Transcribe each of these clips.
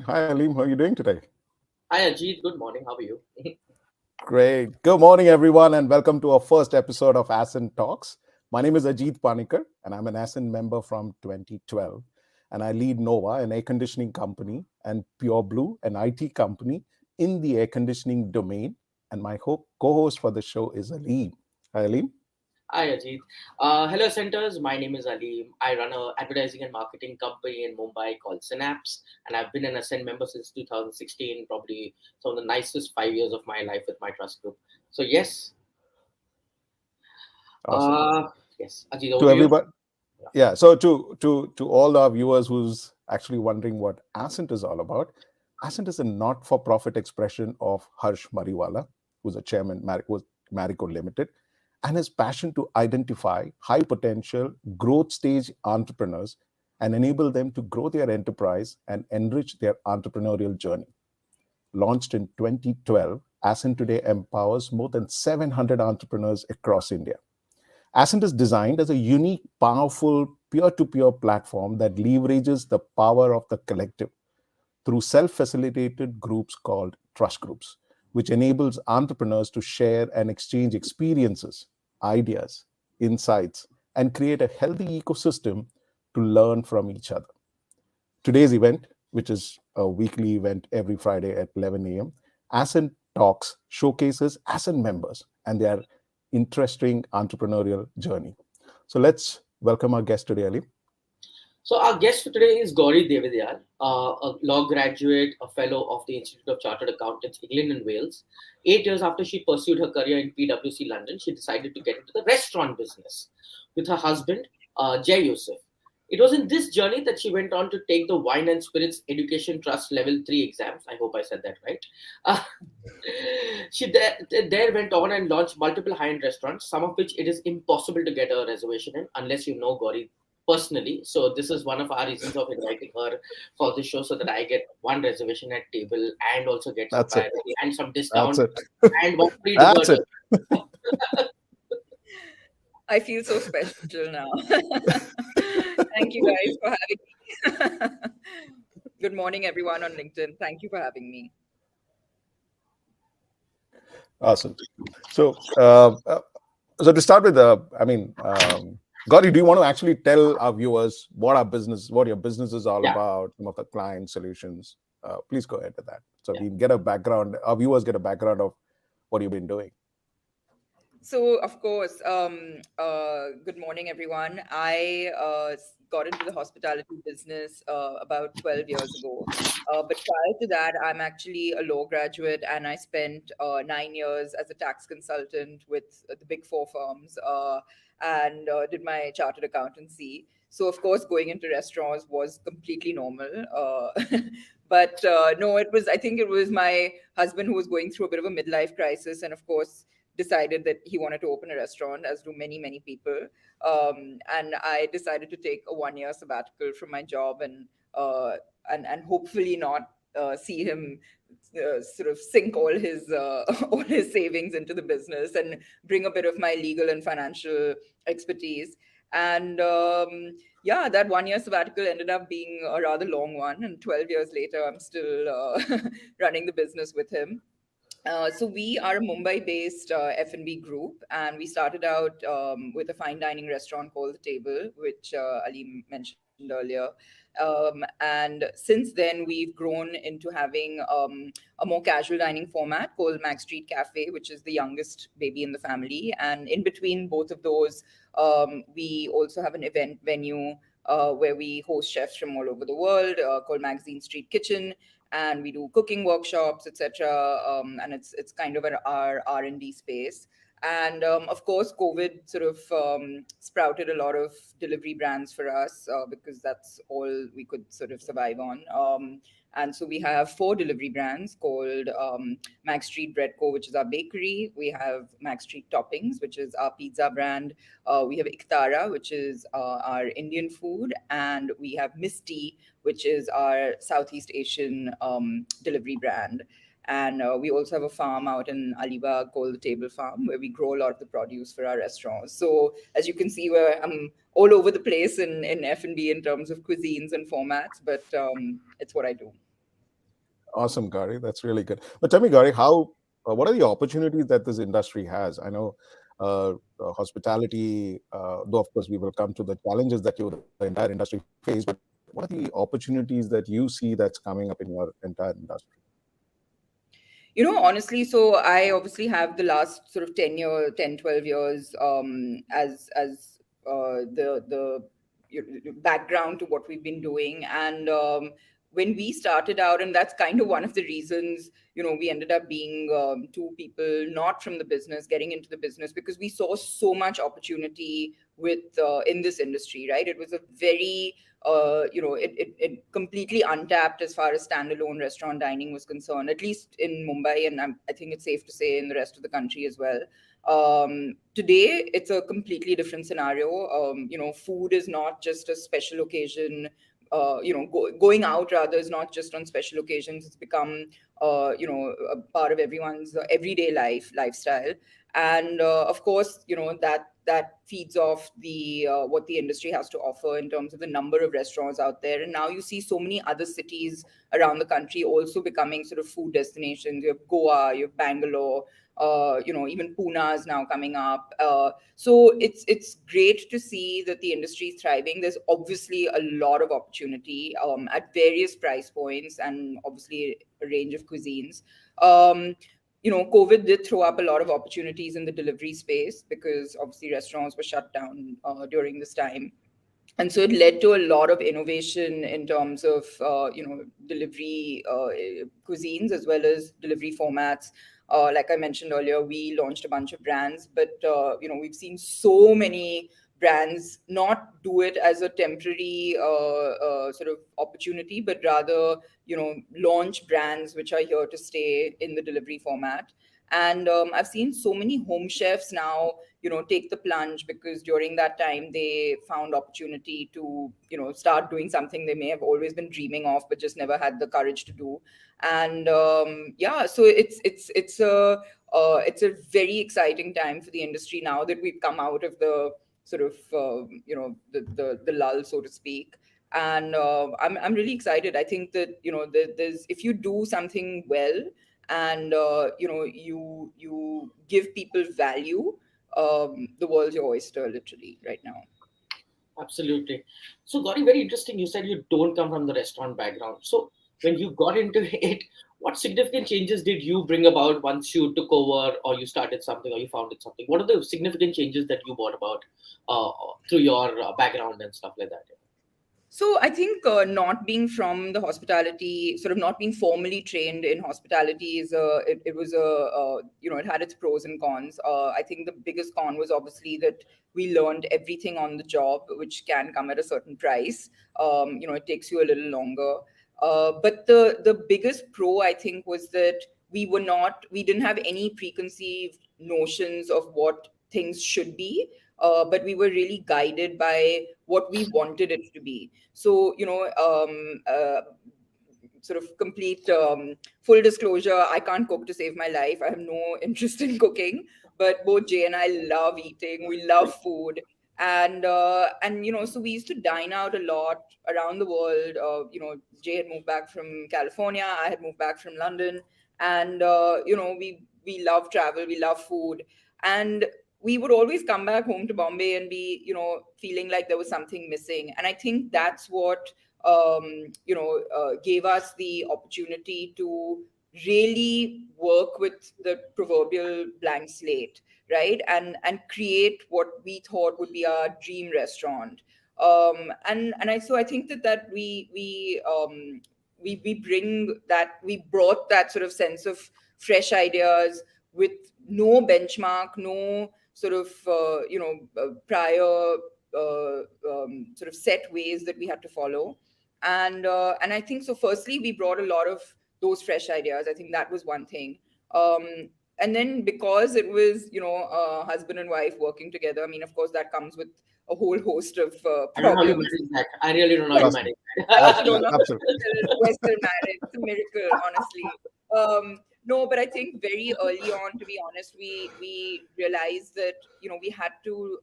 Hi, Aleem. How are you doing today? Hi Ajit, good morning. How are you? Great. Good morning, everyone, and welcome to our first episode of Ascent Talks. My name is Ajit Panikar, and I'm an Ascent member from 2012. And I lead Nova, an air conditioning company, and Pure Blue, an IT company in the air conditioning domain. And my co-host for the show is Aleem. Hi, Aleem. Hi Ajit. Hello centers. My name is Aleem. I run a advertising and marketing company in Mumbai called Synapse, and I've been an Ascent member since 2016. Probably some of the nicest 5 years of my life with my trust group. So yes, Awesome. uh, yes, Ajit, over To to you. everybody, yeah. So to all our viewers who's actually wondering what Ascent is all about, Ascent is a not-for-profit expression of Harsh Mariwala, who's a chairman was Marico Limited, and his passion to identify high potential growth stage entrepreneurs and enable them to grow their enterprise and enrich their entrepreneurial journey. Launched in 2012, Ascent today empowers more than 700 entrepreneurs across India. Ascent is designed as a unique, powerful, peer to peer platform that leverages the power of the collective through self facilitated groups called trust groups, which enables entrepreneurs to share and exchange experiences, ideas, insights, and create a healthy ecosystem to learn from each other. Today's event, which is a weekly event every Friday at 11 a.m., Ascent Talks showcases Ascent members and their interesting entrepreneurial journey. So let's welcome our guest today, Ali. So our guest for today is Gauri Devidayal, a law graduate, a fellow of the Institute of Chartered Accountants, England and Wales. 8 years after she pursued her career in PwC London, she decided to get into the restaurant business with her husband, Jay Yusuf. It was in this journey that she went on to take the Wine and Spirits Education Trust Level 3 exams. I hope I said that right. Uh, she there went on and launched multiple high-end restaurants, some of which it is impossible to get a reservation in unless you know Gauri personally. So this is one of our reasons of inviting her for this show, so that I get one reservation at table and also get some That's it. priority and some That's discount it. and one free That's dessert. it. I feel so special now. Thank you guys for having me. Good morning, everyone on LinkedIn. Thank you for having me. Awesome. So, so to start with, Gauri, do you want to actually tell our viewers what your business is all Yeah. about, some of the client solutions? Please go ahead with that, so we get a background. Our viewers get a background of what you've been doing. So, of course, good morning, everyone. I got into the hospitality business about 12 years ago. But prior to that, I'm actually a law graduate, and I spent 9 years as a tax consultant with the big four firms and did my chartered accountancy. So, of course, going into restaurants was completely normal. But no, I think it was my husband who was going through a bit of a midlife crisis. And of course, decided that he wanted to open a restaurant, as do many people. And I decided to take a 1 year sabbatical from my job and hopefully not see him sort of sink all his all his savings into the business and bring a bit of my legal and financial expertise. And yeah, that 1 year sabbatical ended up being a rather long one. And 12 years later, I'm still running the business with him. So we are a Mumbai-based F&B group, and we started out with a fine dining restaurant called The Table, which Ali mentioned earlier. And since then, we've grown into having a more casual dining format called Mac Street Cafe, which is the youngest baby in the family. And in between both of those, we also have an event venue where we host chefs from all over the world called Magazine Street Kitchen, and we do cooking workshops, etc. And it's kind of our R&D space. And of course, COVID sort of sprouted a lot of delivery brands for us because that's all we could sort of survive on. And so we have four delivery brands called Mac Street Bread Co., which is our bakery. We have Mac Street Toppings, which is our pizza brand. We have Iktara, which is our Indian food. And we have Misty, which is our Southeast Asian delivery brand. And we also have a farm out in Alibag called the Table Farm, where we grow a lot of the produce for our restaurants. So as you can see, I'm all over the place in F&B in terms of cuisines and formats, but it's what I do. Awesome, Gary. That's really good. But tell me, Gary, what are the opportunities that this industry has? I know hospitality, though of course we will come to the challenges that the entire industry face, but what are the opportunities that you see that's coming up in your entire industry? Honestly, so I obviously have the last sort of 12 years as the background to what we've been doing. And when we started out, and that's kind of one of the reasons, we ended up being two people not from the business getting into the business, because we saw so much opportunity with in this industry, right? It was a very it completely untapped as far as standalone restaurant dining was concerned, at least in Mumbai, and I think it's safe to say in the rest of the country as well. Today, it's a completely different scenario. Food is not just a special occasion. Going out rather is not just on special occasions. It's become, a part of everyone's everyday lifestyle. And of course, that feeds off the what the industry has to offer in terms of the number of restaurants out there. And now you see so many other cities around the country also becoming sort of food destinations. You have Goa, you have Bangalore, even Pune is now coming up. So it's great to see that the industry is thriving. There's obviously a lot of opportunity at various price points, and obviously a range of cuisines. COVID did throw up a lot of opportunities in the delivery space, because obviously restaurants were shut down during this time. And so it led to a lot of innovation in terms of delivery cuisines as well as delivery formats. Like I mentioned earlier, we launched a bunch of brands, but we've seen so many brands not do it as a temporary sort of opportunity, but rather launch brands which are here to stay in the delivery format. And I've seen so many home chefs now take the plunge, because during that time they found opportunity to start doing something they may have always been dreaming of but just never had the courage to do. And yeah, so it's a very exciting time for the industry now that we've come out of the sort of the lull, so to speak. And I'm really excited. I think that there's, if you do something well, and you give people value, the world's your oyster, literally, right now. Absolutely. So, Gauri, very interesting. You said you don't come from the restaurant background. So, when you got into it, what significant changes did you bring about once you took over, or you started something, or you founded something? What are the significant changes that you brought about uh, through your background and stuff like that? So I think not being from the hospitality, sort of not being formally trained in hospitality, it was it had its pros and cons. I think the biggest con was obviously that we learned everything on the job, which can come at a certain price. It takes you a little longer. But the biggest pro, I think, was that we didn't have any preconceived notions of what things should be, but we were really guided by what we wanted it to be. So, sort of complete full disclosure, I can't cook to save my life. I have no interest in cooking, but both Jay and I love eating. We love food. And so we used to dine out a lot around the world. Jay had moved back from California, I had moved back from London. And we love travel, we love food. And we would always come back home to Bombay and be, feeling like there was something missing. And I think that's what gave us the opportunity to really work with the proverbial blank slate, right? And create what we thought would be our dream restaurant. I think that we bring that, we brought that sort of sense of fresh ideas with no benchmark, no sort of prior sort of set ways that we had to follow. And I think so, firstly, we brought a lot of those fresh ideas. I think that was one thing. And then, because it was husband and wife working together, I mean, of course, that comes with a whole host of I don't know how you problems. manage that. I really don't know how you Trust me. manage I don't that. know. Absolutely. We're still married. It's a miracle, honestly. No, but I think very early on, to be honest, we realized that we had to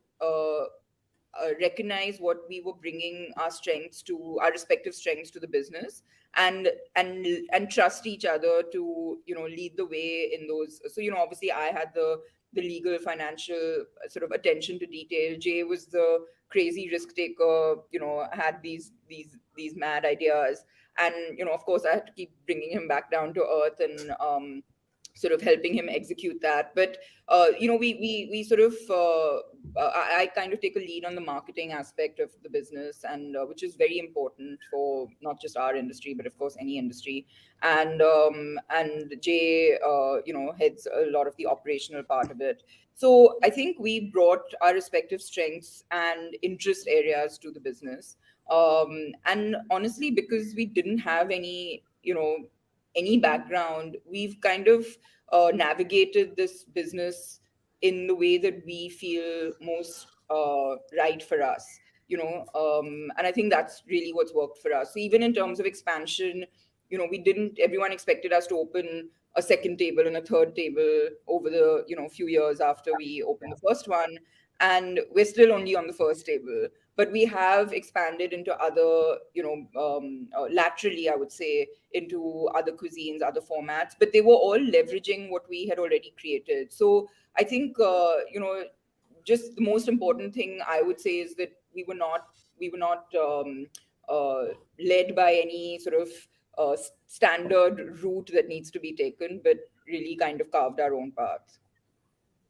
recognize what we were bringing our strengths to, our respective strengths to the business, and and trust each other to, lead the way in those. So, obviously I had the legal, financial, sort of attention to detail. Jay was the crazy risk taker, had these mad ideas. And, of course I had to keep bringing him back down to earth and sort of helping him execute that. But we sort of I kind of take a lead on the marketing aspect of the business, and which is very important for not just our industry, but of course any industry. And Jay, heads a lot of the operational part of it. So I think we brought our respective strengths and interest areas to the business. And honestly, because we didn't have any background, we've kind of navigated this business in the way that we feel most right for us. And I think that's really what's worked for us. So even in terms of expansion, we didn't. Everyone expected us to open a second table and a third table over the few years after we opened the first one, and we're still only on the first table. But we have expanded into other, laterally, I would say, into other cuisines, other formats, but they were all leveraging what we had already created. So I think, just the most important thing I would say is that we were not led by any sort of standard route that needs to be taken, but really kind of carved our own path.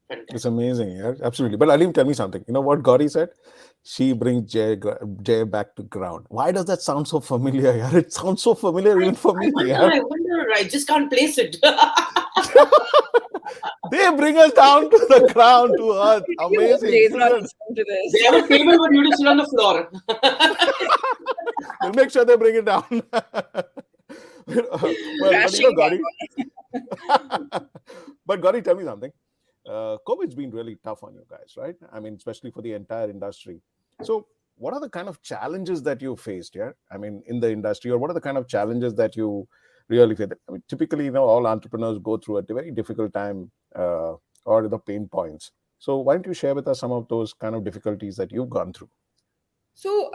It's Fantastic. amazing, yeah, absolutely. But Aleem, tell me something. You know what Gauri said? She brings Jay back to ground. Why does that sound so familiar? Yeah? It sounds so familiar I, even for I me. wonder, Yeah? I wonder, I just can't place it. They bring us down to the ground, to earth. I really hope Amazing, Jay's not brilliant. listening to They this. have a table, but you have to sit on the floor. We'll make sure they bring it down. But Crashing Gauri, down. but Gauri, tell me something. COVID's been really tough on you guys, right? I mean, especially for the entire industry. So, what are the kind of challenges that you faced here? I mean, in the industry, or what are the kind of challenges that you really face? I mean, typically, all entrepreneurs go through a very difficult time, or the pain points. So, why don't you share with us some of those kind of difficulties that you've gone through? So,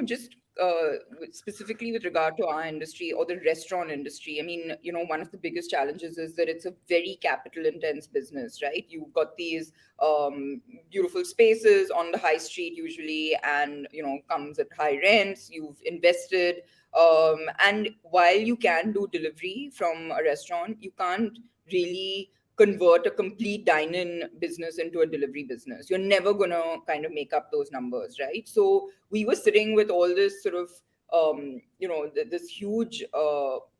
just specifically with regard to our industry or the restaurant industry, I mean, one of the biggest challenges is that it's a very capital intense business, right? You've got these beautiful spaces on the high street usually, and, comes at high rents. You've invested. And while you can do delivery from a restaurant, you can't really convert a complete dine-in business into a delivery business. You're never gonna kind of make up those numbers, right? So we were sitting with all this sort of this huge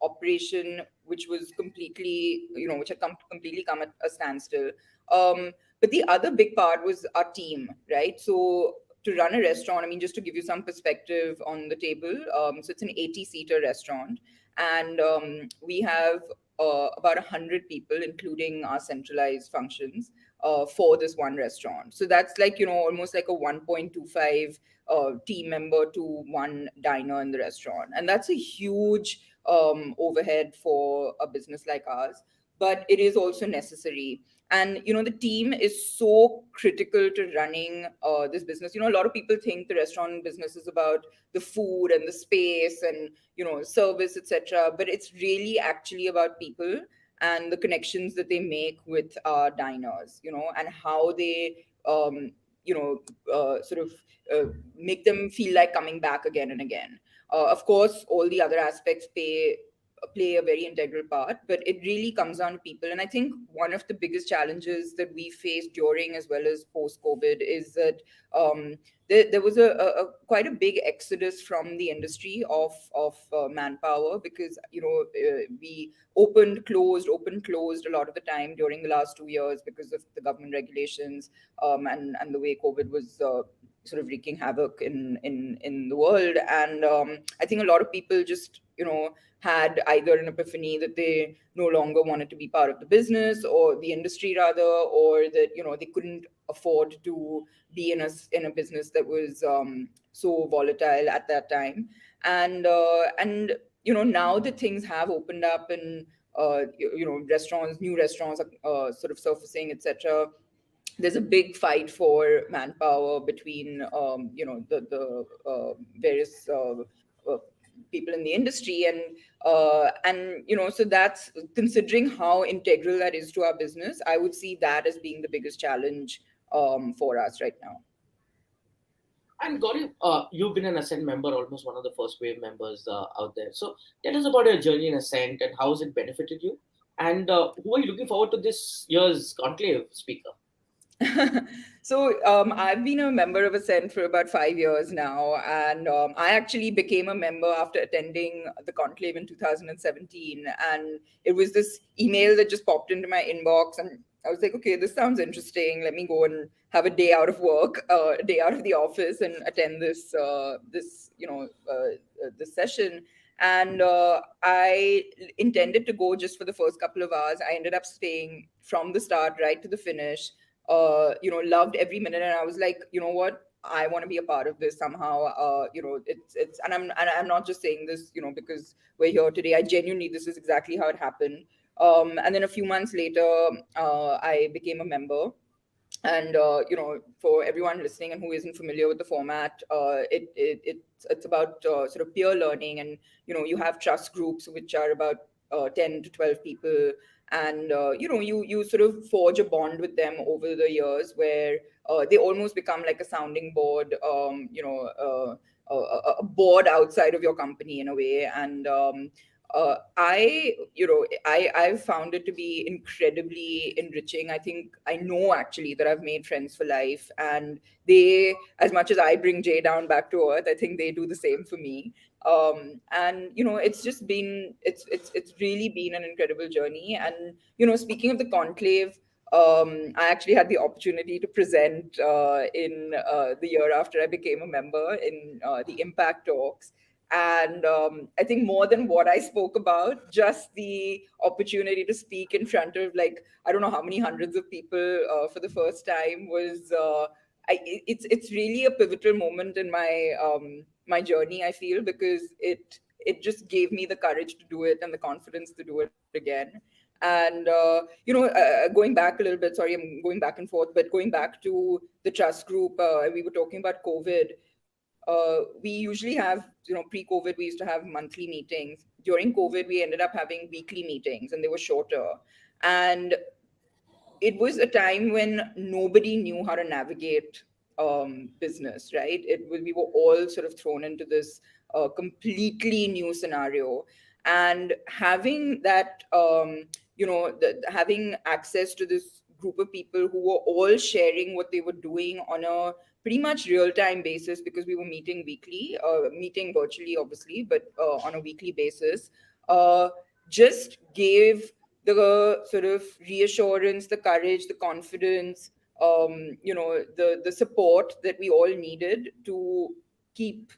operation, which was completely, which had completely come at a standstill. But the other big part was our team, right? So to run a restaurant, I mean, just to give you some perspective on the table, so it's an 80-seater restaurant, and we have about 100 people, including our centralized functions, for this one restaurant. So that's like, almost like a 1.25 team member to one diner in the restaurant. And that's a huge overhead for a business like ours. But it is also necessary. And, the team is so critical to running this business. A lot of people think the restaurant business is about the food and the space and, service, etc. But it's really actually about people and the connections that they make with diners, and how they, sort of make them feel like coming back again and again. Of course, all the other aspects play a very integral part, but it really comes down to people. And I think one of the biggest challenges that we faced during as well as post COVID is that there was a quite a big exodus from the industry of manpower, because we opened closed a lot of the time during the last 2 years because of the government regulations, and the way COVID was sort of wreaking havoc in the world. And I think a lot of people just had either an epiphany that they no longer wanted to be part of the business or the industry rather, or that they couldn't afford to be in a business that was so volatile at that time. And now that things have opened up, and new restaurants are sort of surfacing, etc., there's a big fight for manpower between the various people in the industry, and so that's considering how integral that is to our business. I would see that as being the biggest challenge for us right now. And Gauri, you've been an Ascent member, almost one of the first wave members out there. So tell us about your journey in Ascent and how has it benefited you? And who are you looking forward to this year's conclave speaker? So I've been a member of Ascent for about 5 years now, and I actually became a member after attending the conclave in 2017. And it was this email that just popped into my inbox, and I was like, okay, this sounds interesting. Let me go and have a day out of work, a day out of the office, and attend this session. And I intended to go just for the first couple of hours. I ended up staying from the start right to the finish. Loved every minute, and I was like, you know what, I want to be a part of this somehow. It's and I'm not just saying this, because we're here today. I genuinely, this is exactly how it happened. And then a few months later, I became a member. And for everyone listening and who isn't familiar with the format, it's about sort of peer learning. And you have trust groups which are about 10 to 12 people. And you sort of forge a bond with them over the years, where they almost become like a sounding board, a board outside of your company in a way. And I've found it to be incredibly enriching. I think I know actually that I've made friends for life, and they, as much as I bring Jay down back to earth, I think they do the same for me. And it's just been, it's really been an incredible journey. And speaking of the conclave, I actually had the opportunity to present in the year after I became a member in the Impact Talks. And I think more than what I spoke about, just the opportunity to speak in front of, like, I don't know how many hundreds of people for the first time was. It's really a pivotal moment in my journey, I feel, because it just gave me the courage to do it and the confidence to do it again. And going back a little bit, sorry, I'm going back and forth, but going back to the trust group, we were talking about COVID. We usually have, pre-COVID, we used to have monthly meetings. During COVID, we ended up having weekly meetings, and they were shorter. And it was a time when nobody knew how to navigate business, right? We were all sort of thrown into this completely new scenario. And having that, having access to this group of people who were all sharing what they were doing on a pretty much real time basis, because we were meeting weekly, meeting virtually, obviously, but on a weekly basis, uh, just gave the sort of reassurance, the courage, the confidence, the support that we all needed to keep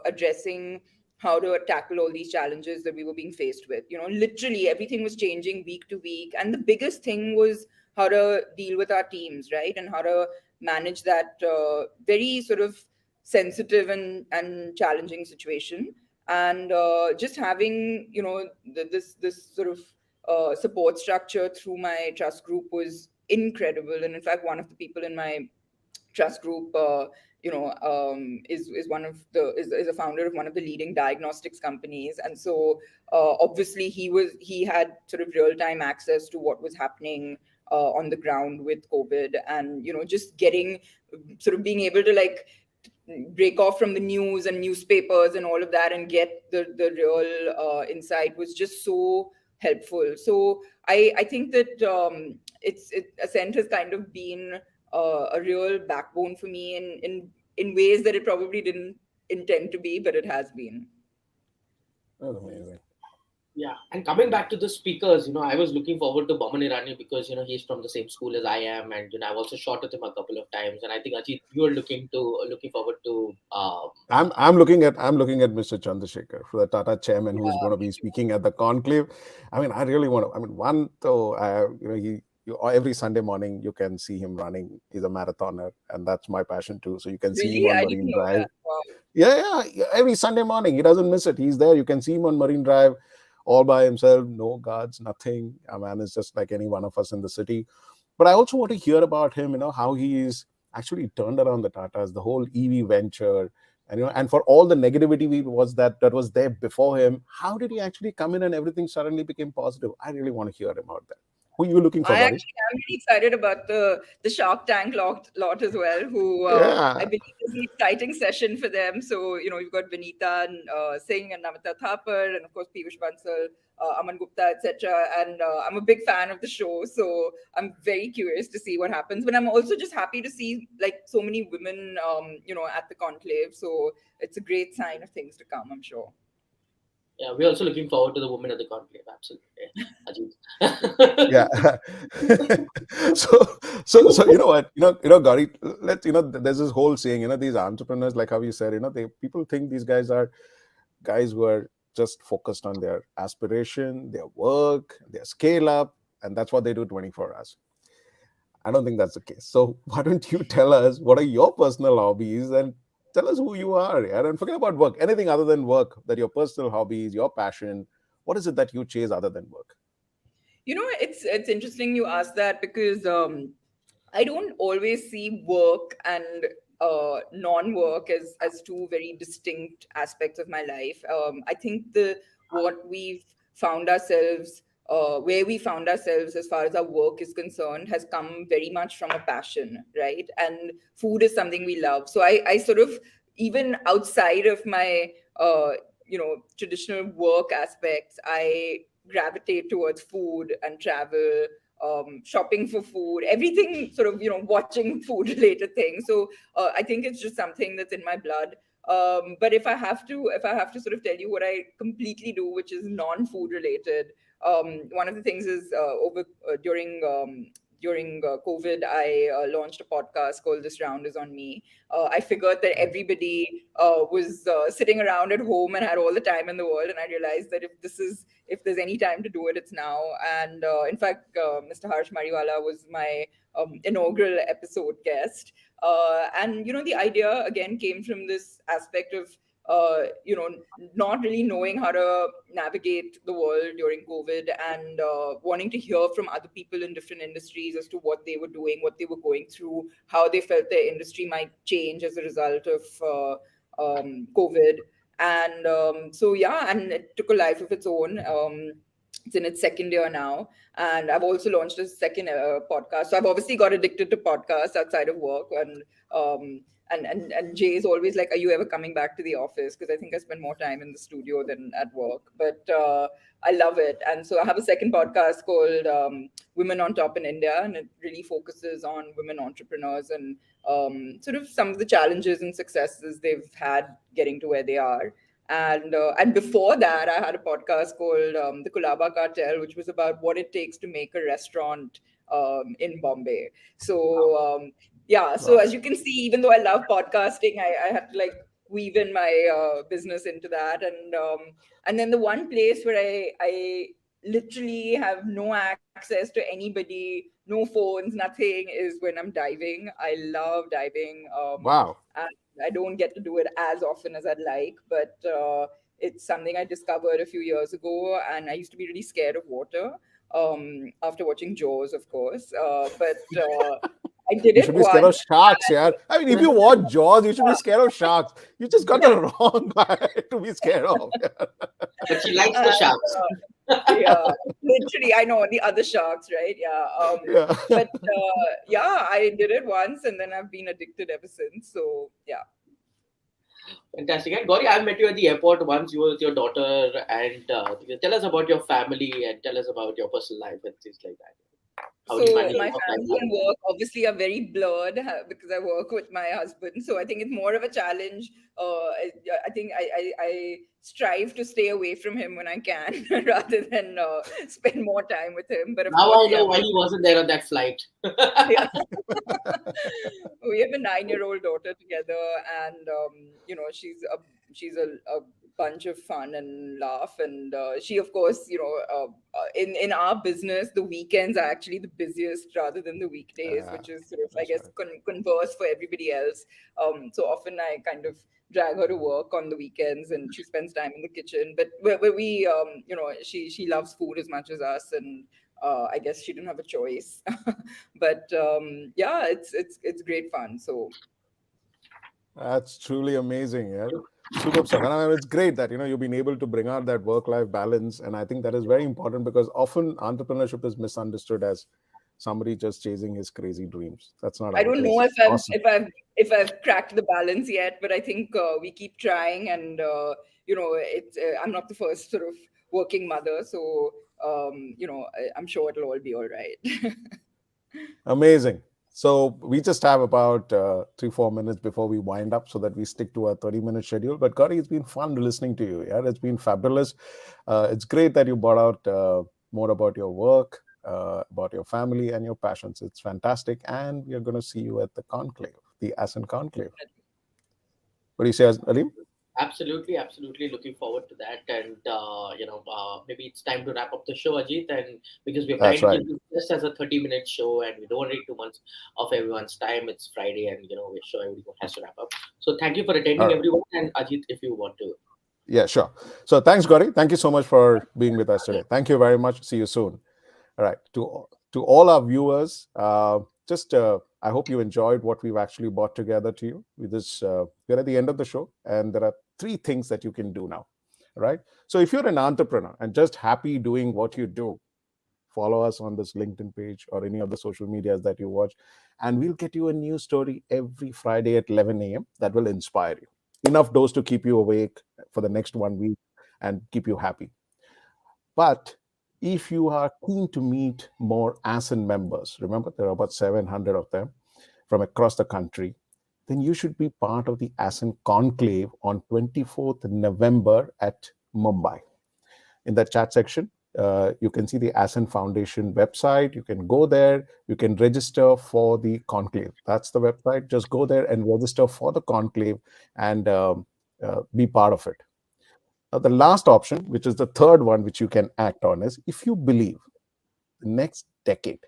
addressing how to tackle all these challenges that we were being faced with. Literally everything was changing week to week, and the biggest thing was how to deal with our teams, right, and how to manage that very sort of sensitive and challenging situation. And just having this sort of support structure through my trust group was incredible. And in fact, one of the people in my trust group, is one of the is a founder of one of the leading diagnostics companies. And so obviously he had sort of real time access to what was happening on the ground with COVID. And just getting, sort of being able to, like, break off from the news and newspapers and all of that and get the real insight was just so helpful. So I think that Ascent has kind of been a real backbone for me in ways that it probably didn't intend to be, but it has been. That's amazing. Yeah, and coming back to the speakers, I was looking forward to Boman Irani because he's from the same school as I am, and I've also shot with him a couple of times. And I think Ajit, you are looking forward to. I'm looking at Mr. Chandrasekhar, for the Tata chairman, who is going to be Yeah. speaking at the conclave. I mean, I really want to. I mean, one though, every Sunday morning you can see him running. He's a marathoner, and that's my passion too. So you can see him Really, on I didn't Marine know Drive. that. Wow. Yeah. Every Sunday morning, he doesn't miss it. He's there. You can see him on Marine Drive, all by himself, no guards, nothing. A man is just like any one of us in the city. But I also want to hear about him. How he's actually turned around the Tatas, the whole EV venture, And and for all the negativity that was there before him, how did he actually come in and everything suddenly became positive? I really want to hear about that. Who are you looking for, I Gauri? actually am really excited about the Shark Tank lot as well. Who I Yeah. believe is an exciting session for them. So you've got Vinita and Singh and Namita Thapar, and of course Piyush Bansal, Aman Gupta, etc. And I'm a big fan of the show, so I'm very curious to see what happens. But I'm also just happy to see like so many women, at the conclave. So it's a great sign of things to come, I'm sure. Yeah, we're also looking forward to the women at the conclave. Absolutely, Ajit. Yeah. so so you know what, Gauri, let there's this whole saying, these entrepreneurs, like how you said, they people think these guys are guys who are just focused on their aspiration, their work, their scale up, and that's what they do 24 hours. I don't think that's the case. So why don't you tell us what are your personal hobbies, and tell us who you are, yeah? And forget about work, anything other than work, that your personal hobbies, your passion, what is it that you chase other than work? It's interesting you ask that because I don't always see work and non-work as two very distinct aspects of my life. I think the what we've found ourselves, where we found ourselves as far as our work is concerned, has come very much from a passion, right? And food is something we love. So I sort of, even outside of my traditional work aspects, I gravitate towards food and travel, shopping for food, everything sort of, watching food related things. So I think it's just something that's in my blood. But if I have to sort of tell you what I completely do, which is non-food related, one of the things is over during COVID, I launched a podcast called This Round Is On Me. I figured that everybody was sitting around at home and had all the time in the world, and I realized that if there's any time to do it, it's now. And in fact, Mr. Harsh Mariwala was my inaugural episode guest. And the idea again came from this aspect of not really knowing how to navigate the world during COVID, and wanting to hear from other people in different industries as to what they were doing, what they were going through, how they felt their industry might change as a result of COVID. And so, yeah, and it took a life of its own. It's in its second year now, and I've also launched a second podcast. So I've obviously got addicted to podcasts outside of work, and Jay is always like, "Are you ever coming back to the office?" Because I think I spend more time in the studio than at work. But I love it, and so I have a second podcast called Women on Top in India, and it really focuses on women entrepreneurs and sort of some of the challenges and successes they've had getting to where they are. And before that, I had a podcast called The Kulaba Cartel, which was about what it takes to make a restaurant in Bombay. So yeah, so Wow. as you can see, even though I love podcasting, I had to like weave in my business into that. And then the one place where I literally have no access to anybody, no phones, nothing, is when I'm diving. I love diving. Wow. And I don't get to do it as often as I'd like, but it's something I discovered a few years ago, and I used to be really scared of water after watching Jaws, of course. But I did You it should be scared of once. sharks, yeah. I mean, if you watch Jaws, you should be scared of sharks. You just got the And, wrong guy to be scared of. But she likes the uh, sharks. yeah, literally, I know the other sharks, right? Yeah. Yeah. But yeah, I did it once, and then I've been addicted ever since. So yeah. Fantastic. And Gauri, I met you at the airport once. You were with your daughter, and tell us about your family and tell us about your personal life and things like that. How do you So manage my your work life family and balance? work obviously are very blurred because I work with my husband. So I think it's more of a challenge. I think I strive to stay away from him when I can rather than spend more time with him. But of Now course, I yeah, know why he wasn't there on that flight. yeah. We have a 9-year-old daughter together, and she's a bunch of fun and laugh. And she, of course, in our business, the weekends are actually the busiest rather than the weekdays, Yeah, which is sort of, I that's guess, right. converse for everybody else. So often I kind of drag her to work on the weekends, and she spends time in the kitchen. But where we, she loves food as much as us, and I guess she didn't have a choice. But yeah, it's great fun. So That's truly amazing. Yeah. Superb stuff. And it's great that, you've been able to bring out that work-life balance. And I think that is very important because often entrepreneurship is misunderstood as somebody just chasing his crazy dreams. That's not I how it don't know is. if I'm Awesome. if I've cracked the balance yet, but I think we keep trying, and it's I'm not the first sort of working mother, so I'm sure it'll all be all right. Amazing. So we just have about 3-4 minutes before we wind up so that we stick to our 30-minute schedule. But Gauri, it's been fun listening to you. Yeah, it's been fabulous. It's great that you brought out more about your work, about your family and your passions. It's fantastic. And we are going to see you at the conclave, the Ascent Conclave. What do you say, Aleem? Absolutely, absolutely. Looking forward to that, and maybe it's time to wrap up the show, Ajit. And because we're trying That's to right. keep this just as a 30-minute show, and we don't want to take too much of everyone's time. It's Friday, and we're sure everyone has to wrap up. So thank you for All attending, right. everyone. And Ajit, if you want to. Yeah, sure. So thanks, Gauri. Thank you so much for being with us today. Thank you very much. See you soon. All right. To all our viewers, just I hope you enjoyed what we've actually brought together to you. We're at the end of the show, and there are 3 things that you can do now. All right. So if you're an entrepreneur and just happy doing what you do, follow us on this LinkedIn page or any of the social medias that you watch, and we'll get you a new story every Friday at 11 a.m. that will inspire you. Enough dose to keep you awake for the next one week and keep you happy. But if you are keen to meet more ASEAN members, remember there are about 700 of them from across the country, then you should be part of the ASEAN Conclave on 24th November at Mumbai. In the chat section, you can see the ASEAN Foundation website. You can go there. You can register for the conclave. That's the website. Just go there and register for the conclave and be part of it. Now, the last option, which is the third one, which you can act on, is if you believe the next decade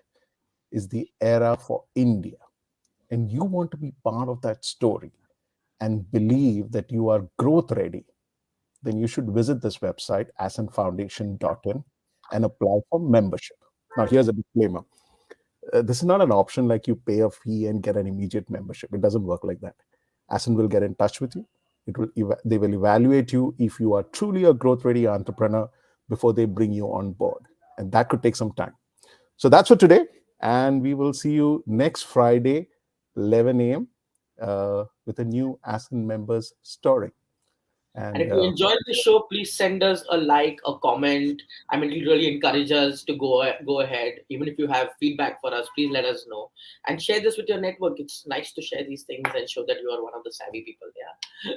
is the era for India and you want to be part of that story and believe that you are growth ready, then you should visit this website, ascentfoundation.in, and apply for membership. Now, here's a disclaimer. This is not an option like you pay a fee and get an immediate membership. It doesn't work like that. Ascent will get in touch with you. They will evaluate you if you are truly a growth ready entrepreneur before they bring you on board. And that could take some time. So that's for today. And we will see you next Friday, 11 a.m., with a new Ascent members story. And And if you enjoyed the show, please send us a like, a comment. I mean, it really encourages us to go ahead. Even if you have feedback for us, please let us know and share this with your network. It's nice to share these things and show that you are one of the savvy people there.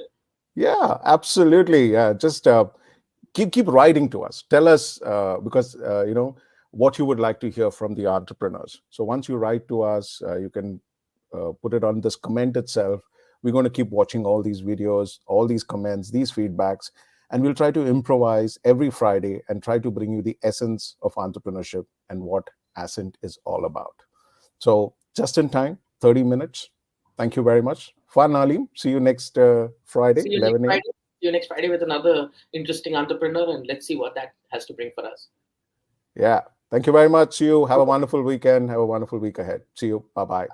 yeah, absolutely. Yeah, just keep writing to us. Tell us because what you would like to hear from the entrepreneurs. So once you write to us, you can put it on this comment itself. We're going to keep watching all these videos, all these comments, these feedbacks, and we'll try to improvise every Friday and try to bring you the essence of entrepreneurship and what Ascent is all about. So just in time, 30 minutes. Thank you very much. Fun, Alim. See you next Friday, See you next 11 a.m. Friday. See you next Friday with another interesting entrepreneur, and let's see what that has to bring for us. Yeah. Thank you very much. See you. Have a wonderful weekend. Have a wonderful week ahead. See you. Bye bye.